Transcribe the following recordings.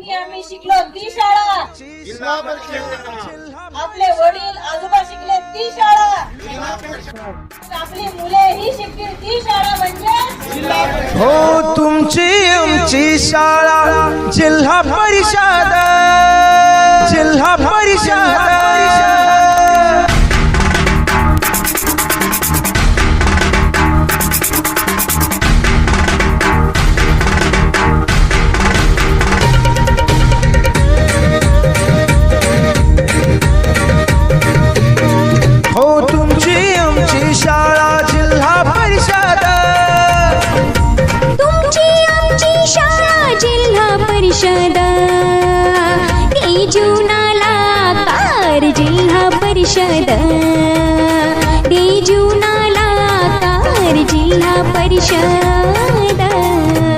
पूर्वी आम्ही शिकलो ती शाळा, जिल्हा परिषद, आपले वडील आजोबा शिकले ती शाळा, आपली मुले ही शिकतील ती शाळा म्हणजे जिल्हा परिषद. हो तुमची आमची शाळा जिल्हा परिषद, जिल्हा परिषद. हो तुमची आमची शाळा जिल्हा परिषद, तुमची आमची शाळा जिल्हा परिषद, देजुनाला कार जिल्हा परिषद, देजुनाला कार जिल्हा परिषद.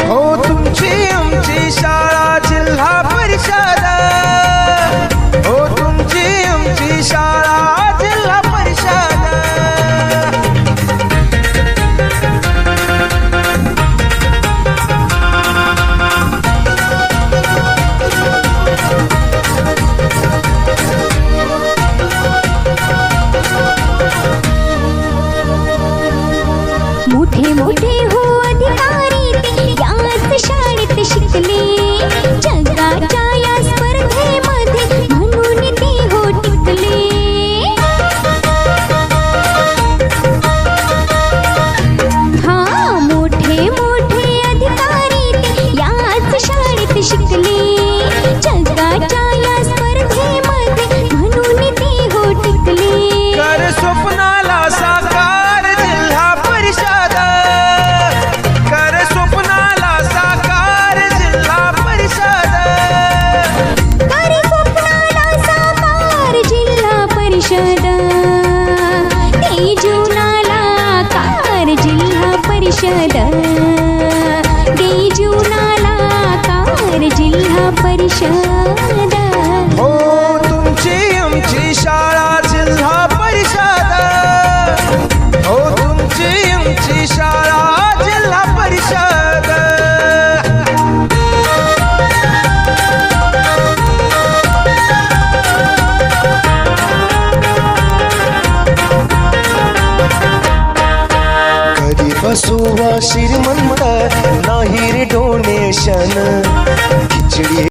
हो तुमची आमची शाळा जिल्हा परिषद, हो तुमची आमची शाळा जिल्हा परिषद. मोठे मोठे हो अधिकारी ते याच शाळेत शिकले, जगाच्या या स्पर्धेमध्ये म्हणून ते हो टिकले. हा मोठे मोठे अधिकारी ते याच शाळेत शिकले, जगाच्या या स्पर्धेमध्ये म्हणून ते हो टिकले. कर स्वप्नाला साकार जिल्हा परिषद, कर स्वप्नाला साकार जिल्हा परिषद. करे स्वप्नाला साकार जिल्हा परिषद, देजुनाला कार जिल्हा परिषद, देजुनाला कार जिल्हा परिषद. हो